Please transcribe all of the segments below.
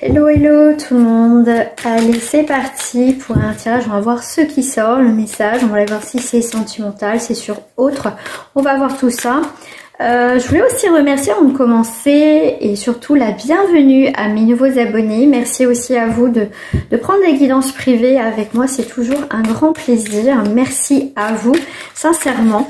Hello hello tout le monde, allez c'est parti pour un tirage, on va voir ce qui sort, le message, on va voir si c'est sentimental, c'est sur autre, on va voir tout ça. Je voulais aussi remercier avant de commencer et surtout la bienvenue à mes nouveaux abonnés. Merci aussi à vous de prendre des guidances privées avec moi, c'est toujours un grand plaisir. Merci à vous sincèrement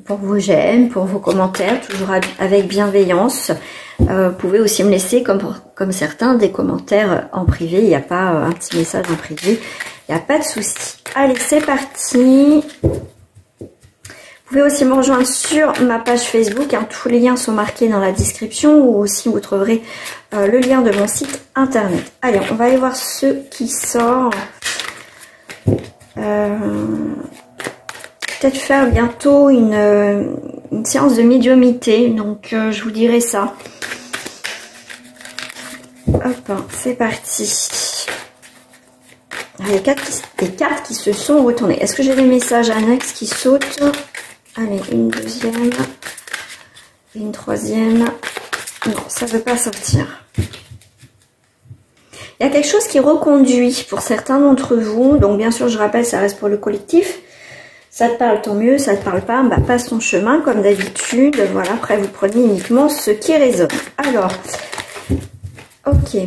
pour vos j'aime, pour vos commentaires, toujours avec bienveillance. Vous pouvez aussi me laisser comme certains des commentaires en privé, il n'y a pas un petit message en privé, il n'y a pas de souci. Allez c'est parti. Vous pouvez aussi me rejoindre sur ma page Facebook, hein, tous les liens sont marqués dans la description ou aussi vous trouverez le lien de mon site internet. Allez, on va aller voir ce qui sort. Peut-être faire bientôt une séance de médiumnité, donc je vous dirai ça. Hop, c'est parti. Il y a des cartes qui se sont retournées. Est-ce que j'ai des messages annexes qui sautent? Allez, une deuxième, une troisième. Non, ça ne veut pas sortir. Il y a quelque chose qui reconduit pour certains d'entre vous. Donc, bien sûr, je rappelle, ça reste pour le collectif. Ça te parle, tant mieux. Ça ne te parle pas, bah, passe ton chemin comme d'habitude. Voilà, après, vous prenez uniquement ce qui résonne. Alors, ok.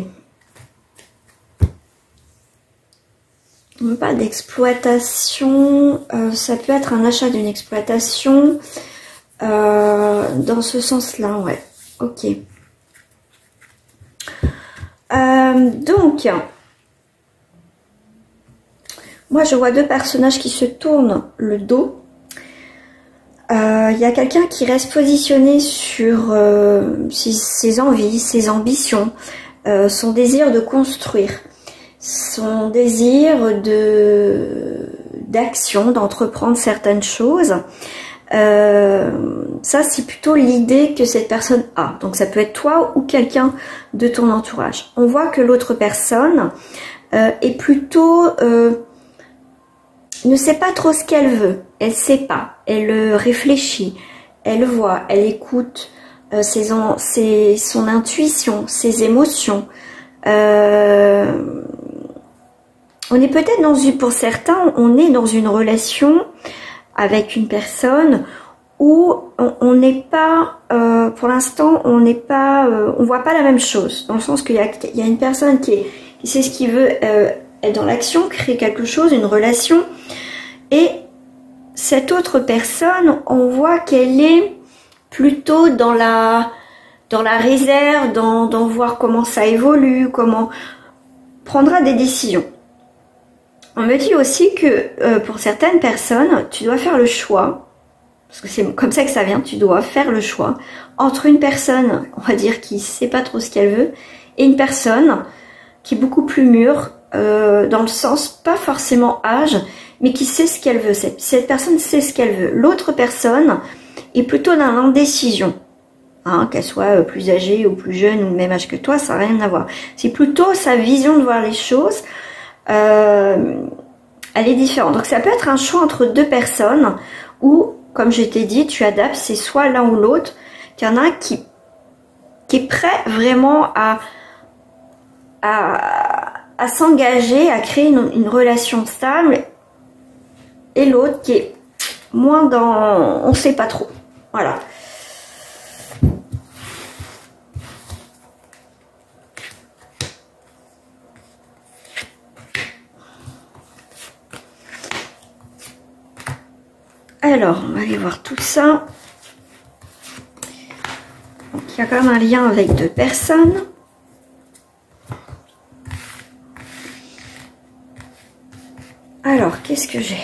Pas d'exploitation, ça peut être un achat d'une exploitation dans ce sens-là, ouais. Ok. Donc, moi je vois deux personnages qui se tournent le dos. Il y a quelqu'un qui reste positionné sur ses envies, ses ambitions, son désir de construire. Son désir d'action, d'entreprendre certaines choses. Ça, c'est plutôt l'idée que cette personne a. Donc, ça peut être toi ou quelqu'un de ton entourage. On voit que l'autre personne est plutôt... ne sait pas trop ce qu'elle veut. Elle sait pas. Elle réfléchit. Elle voit. Elle écoute son intuition, ses émotions. On est peut-être pour certains, on est dans une relation avec une personne où on n'est pas, pour l'instant, on voit pas la même chose. Dans le sens qu'il y a une personne qui sait ce qu'il veut, être dans l'action, créer quelque chose, une relation. Et cette autre personne, on voit qu'elle est plutôt dans la réserve, dans voir comment ça évolue, comment prendra des décisions. On me dit aussi que pour certaines personnes, tu dois faire le choix, parce que c'est comme ça que ça vient, tu dois faire le choix entre une personne, on va dire, qui sait pas trop ce qu'elle veut, et une personne qui est beaucoup plus mûre, dans le sens, pas forcément âge, mais qui sait ce qu'elle veut. Cette personne sait ce qu'elle veut. L'autre personne est plutôt dans l'indécision. Hein, qu'elle soit plus âgée ou plus jeune ou le même âge que toi, ça n'a rien à voir. C'est plutôt sa vision de voir les choses. Elle est différente. Donc ça peut être un choix entre deux personnes où, comme je t'ai dit, tu adaptes, c'est soit l'un ou l'autre, qu'il y en a un qui est prêt vraiment à s'engager, à créer une relation stable, et l'autre qui est moins dans... on sait pas trop. Voilà. Alors, on va aller voir tout ça. Donc, il y a quand même un lien avec deux personnes. Alors, qu'est-ce que j'ai?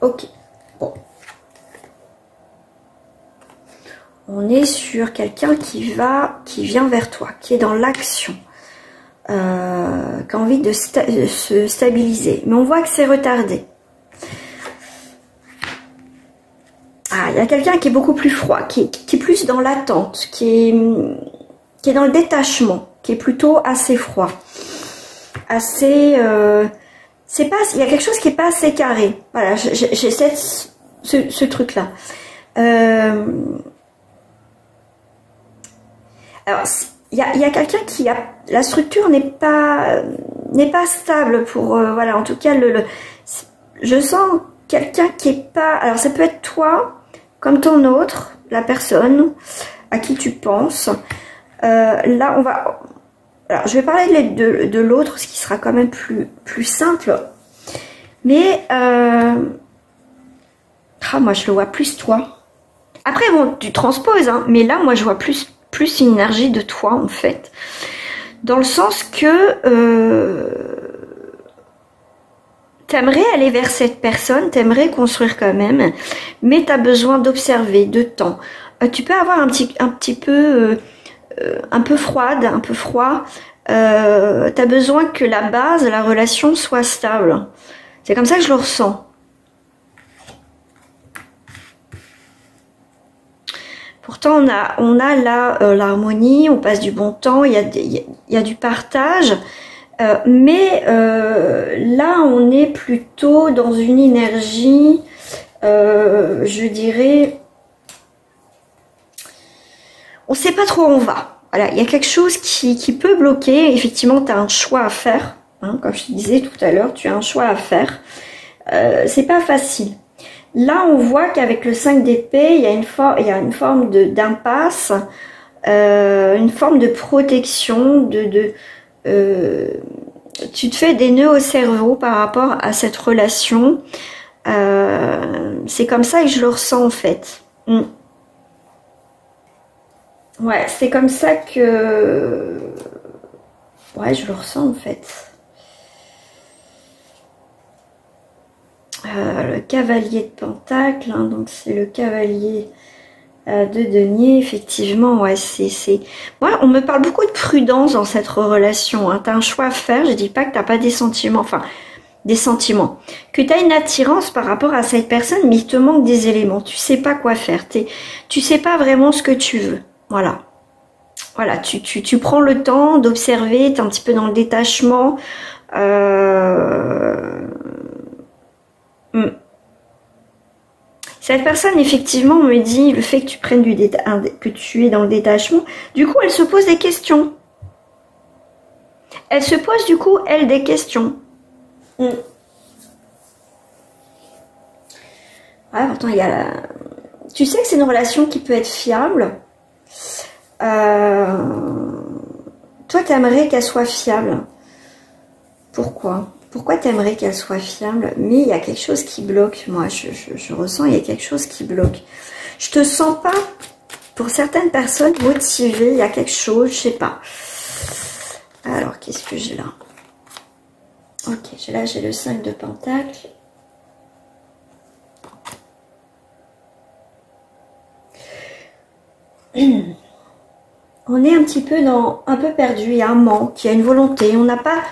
Ok. Bon. On est sur quelqu'un qui vient vers toi, qui est dans l'action. Qui a envie de se stabiliser. Mais on voit que c'est retardé. Ah, il y a quelqu'un qui est beaucoup plus froid, qui est plus dans l'attente, qui est dans le détachement, qui est plutôt assez froid. Assez... il y a quelque chose qui n'est pas assez carré. Voilà, j'ai ce truc-là. Alors, il y a quelqu'un qui a... La structure n'est pas stable pour... voilà, en tout cas, je sens quelqu'un qui est pas... Alors, ça peut être toi, comme ton autre, la personne à qui tu penses. Là, on va... Alors, je vais parler de l'autre, ce qui sera quand même plus simple. Mais... moi, je le vois plus toi. Après, bon, tu transposes, hein, mais là, moi, je vois plus une énergie de toi, en fait. Dans le sens que t'aimerais aller vers cette personne, t'aimerais construire quand même, mais t'as besoin d'observer, de temps. Tu peux avoir un petit peu... un peu froide, un peu froid. T'as besoin que la base, la relation soit stable. C'est comme ça que je le ressens. Pourtant, on a là l'harmonie, on passe du bon temps, il y a du partage, mais là, on est plutôt dans une énergie, je dirais, on ne sait pas trop où on va. Voilà, il y a quelque chose qui peut bloquer. Effectivement, tu as un choix à faire, hein, comme je te disais tout à l'heure, tu as un choix à faire. C'est pas facile. Là, on voit qu'avec le 5 d'épée, il y a une forme d'impasse, une forme de protection, tu te fais des nœuds au cerveau par rapport à cette relation. C'est comme ça que je le ressens en fait. Ouais, c'est comme ça que... Ouais, je le ressens en fait. Le cavalier de Pentacle, hein, donc c'est le cavalier de denier, effectivement, ouais, Moi, on me parle beaucoup de prudence dans cette relation, hein. Tu as un choix à faire, je dis pas que tu n'as pas des sentiments, enfin, des sentiments, que tu as une attirance par rapport à cette personne, mais il te manque des éléments, tu sais pas quoi faire, tu sais pas vraiment ce que tu veux, voilà. Voilà, tu prends le temps d'observer, tu es un petit peu dans le détachement, Cette personne, effectivement, me dit le fait que tu prennes que tu es dans le détachement, du coup, elle se pose des questions. Elle se pose, du coup, elle, des questions. Ouais, pourtant, il y a Tu sais que c'est une relation qui peut être fiable. Toi, tu aimerais qu'elle soit fiable. Pourquoi ? Pourquoi tu aimerais qu'elle soit fiable? Mais il y a quelque chose qui bloque. Moi, je ressens, il y a quelque chose qui bloque. Je te sens pas, pour certaines personnes, motivée. Il y a quelque chose, je sais pas. Alors, qu'est-ce que j'ai là? Ok, là, j'ai le 5 de Pentacle. On est un petit peu un peu perdu. Il y a un manque, il y a une volonté. On n'a pas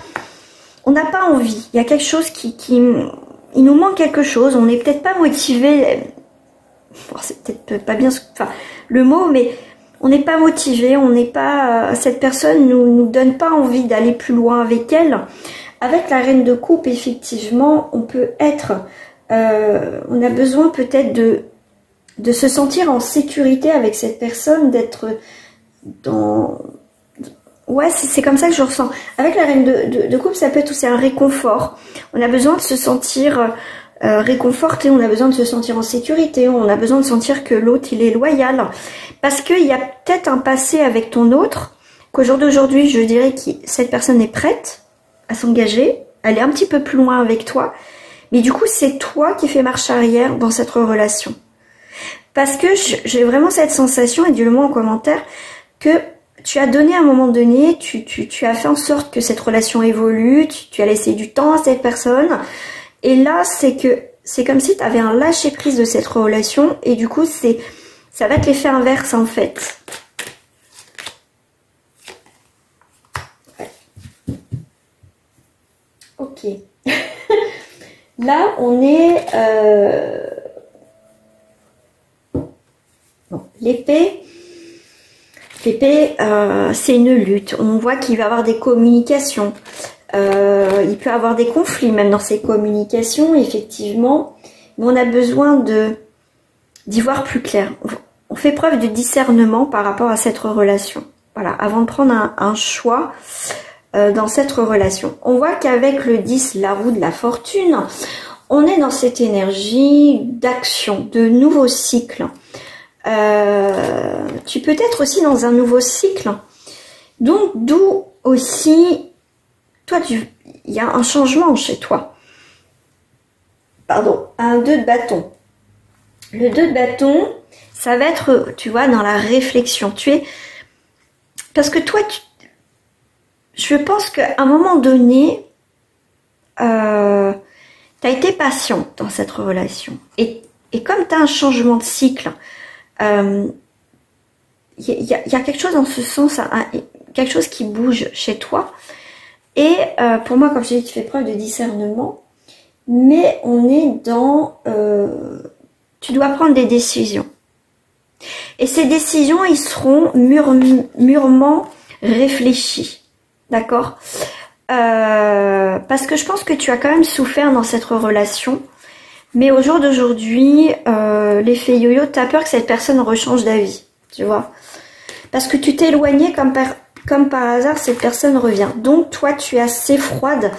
envie. Il y a quelque chose il nous manque quelque chose. On n'est peut-être pas motivé. Bon, c'est peut-être pas bien, enfin, le mot, mais on n'est pas motivé. On n'est pas. Cette personne nous donne pas envie d'aller plus loin avec elle. Avec la reine de coupe, effectivement, on peut être. On a besoin peut-être de se sentir en sécurité avec cette personne, d'être dans... Ouais, c'est comme ça que je ressens. Avec la reine de coupe, ça peut être aussi un réconfort. On a besoin de se sentir réconforté, on a besoin de se sentir en sécurité, on a besoin de sentir que l'autre, il est loyal. Parce qu'il y a peut-être un passé avec ton autre, qu'au jour d'aujourd'hui, je dirais que cette personne est prête à s'engager, elle est un petit peu plus loin avec toi, mais du coup, c'est toi qui fais marche arrière dans cette relation. Parce que j'ai vraiment cette sensation, et dis-le moi en commentaire, que tu as donné à un moment donné, tu as fait en sorte que cette relation évolue, tu as laissé du temps à cette personne. Et là, c'est comme si tu avais un lâcher prise de cette relation. Et du coup, ça va être l'effet inverse en fait. Ouais. Ok. Là, on est... Bon, l'épée... L'épée, c'est une lutte. On voit qu'il va y avoir des communications. Il peut y avoir des conflits même dans ces communications, effectivement. Mais on a besoin d'y voir plus clair. On fait preuve de discernement par rapport à cette relation. Voilà, avant de prendre un choix dans cette relation. On voit qu'avec le 10, la roue de la fortune, on est dans cette énergie d'action, de nouveau cycle. Tu peux être aussi dans un nouveau cycle. Donc, d'où aussi, toi, il y a un changement chez toi. Pardon, un 2 de bâton. Le 2 de bâton, ça va être, tu vois, dans la réflexion. Tu es... Parce que toi, je pense qu'à un moment donné, tu as été patient dans cette relation. Et comme tu as un changement de cycle, il y a quelque chose dans ce sens, quelque chose qui bouge chez toi. Et pour moi, comme je dis, tu fais preuve de discernement. Mais on est dans... tu dois prendre des décisions. Et ces décisions, ils seront mûrement réfléchies. D'accord, parce que je pense que tu as quand même souffert dans cette relation. Mais au jour d'aujourd'hui, l'effet yo-yo, tu as peur que cette personne rechange d'avis. Tu vois, parce que tu t'es éloigné comme par hasard, cette personne revient. Donc toi, tu es assez froide,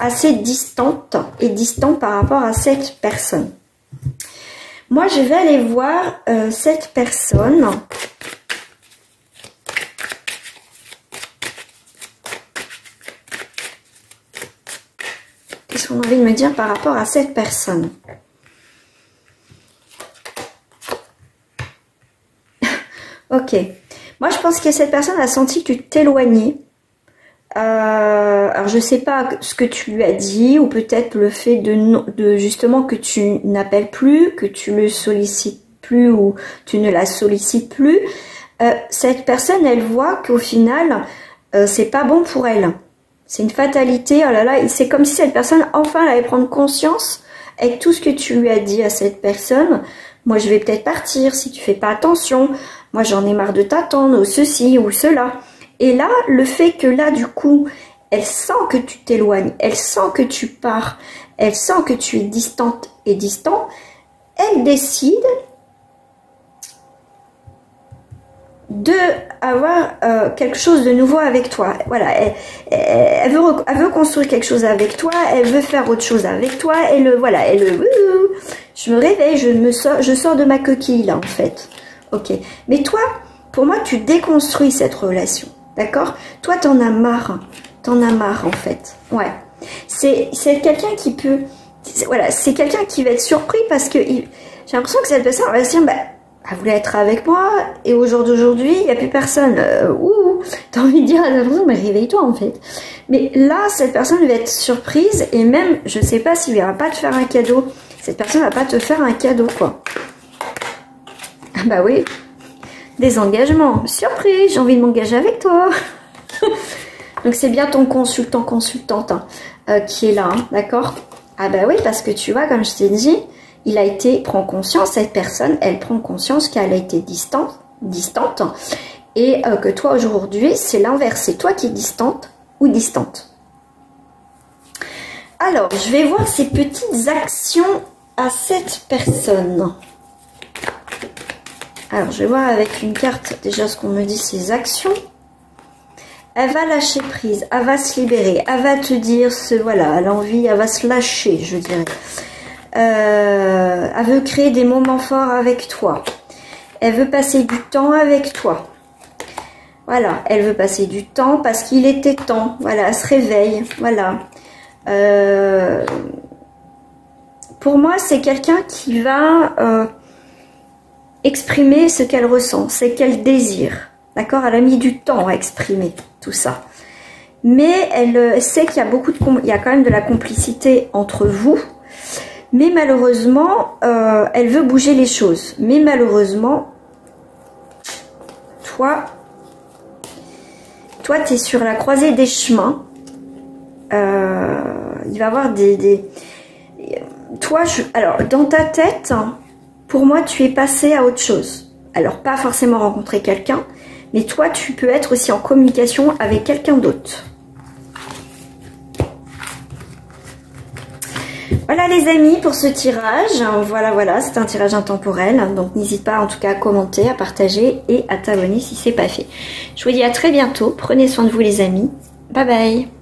assez distante et distant par rapport à cette personne. Moi, je vais aller voir cette personne. Qu'est-ce qu'on a envie de me dire par rapport à cette personne? Ok. Moi, je pense que cette personne a senti que tu t'éloignais. Alors, je sais pas ce que tu lui as dit, ou peut-être le fait de justement que tu n'appelles plus, que tu le sollicites plus, ou tu ne la sollicites plus. Cette personne, elle voit qu'au final, c'est pas bon pour elle. C'est une fatalité. Oh là là, c'est comme si cette personne, enfin, elle allait prendre conscience avec tout ce que tu lui as dit à cette personne. Moi, je vais peut-être partir si tu fais pas attention. Moi, j'en ai marre de t'attendre, ou ceci, ou cela. Et là, le fait que là, du coup, elle sent que tu t'éloignes, elle sent que tu pars, elle sent que tu es distante et distant, elle décide de avoir quelque chose de nouveau avec toi. Voilà, elle veut construire quelque chose avec toi, elle veut faire autre chose avec toi, voilà, je me réveille, je sors de ma coquille là en fait. Ok, mais toi, pour moi, tu déconstruis cette relation, d'accord? Toi, t'en as marre en fait. Ouais, c'est quelqu'un qui peut, voilà, c'est quelqu'un qui va être surpris parce que j'ai l'impression que cette personne va se dire, bah, elle voulait être avec moi et au jour d'aujourd'hui, il n'y a plus personne. T'as envie de dire à la personne, mais réveille-toi en fait. Mais là, cette personne va être surprise et même, je sais pas s'il ne va pas te faire un cadeau. Cette personne va pas te faire un cadeau, quoi. Ah bah oui, des engagements. Surprise, j'ai envie de m'engager avec toi. Donc c'est bien ton consultante qui est là, hein, d'accord? Ah bah oui, parce que tu vois, comme je t'ai dit, prend conscience, cette personne, elle prend conscience qu'elle a été distante, et que toi aujourd'hui, c'est l'inverse, c'est toi qui es distante ou distante. Alors, je vais voir ces petites actions à cette personne. Alors, je vais voir avec une carte déjà ce qu'on me dit, ses actions. Elle va lâcher prise, elle va se libérer, elle va te dire, voilà, elle a envie, elle va se lâcher, je dirais. Elle veut créer des moments forts avec toi. Elle veut passer du temps avec toi. Voilà, elle veut passer du temps parce qu'il était temps. Voilà, elle se réveille. Voilà. Pour moi, c'est quelqu'un qui va exprimer ce qu'elle ressent, ce qu'elle désire. D'accord? Elle a mis du temps à exprimer tout ça. Mais elle sait qu'il y a il y a quand même de la complicité entre vous. Mais malheureusement, elle veut bouger les choses. Mais malheureusement, toi, tu es sur la croisée des chemins. Il va y avoir alors, dans ta tête, pour moi, tu es passé à autre chose. Alors, pas forcément rencontrer quelqu'un, mais toi, tu peux être aussi en communication avec quelqu'un d'autre. Voilà les amis pour ce tirage. Voilà, c'est un tirage intemporel. Donc n'hésite pas en tout cas à commenter, à partager et à t'abonner si c'est pas fait. Je vous dis à très bientôt. Prenez soin de vous les amis. Bye bye.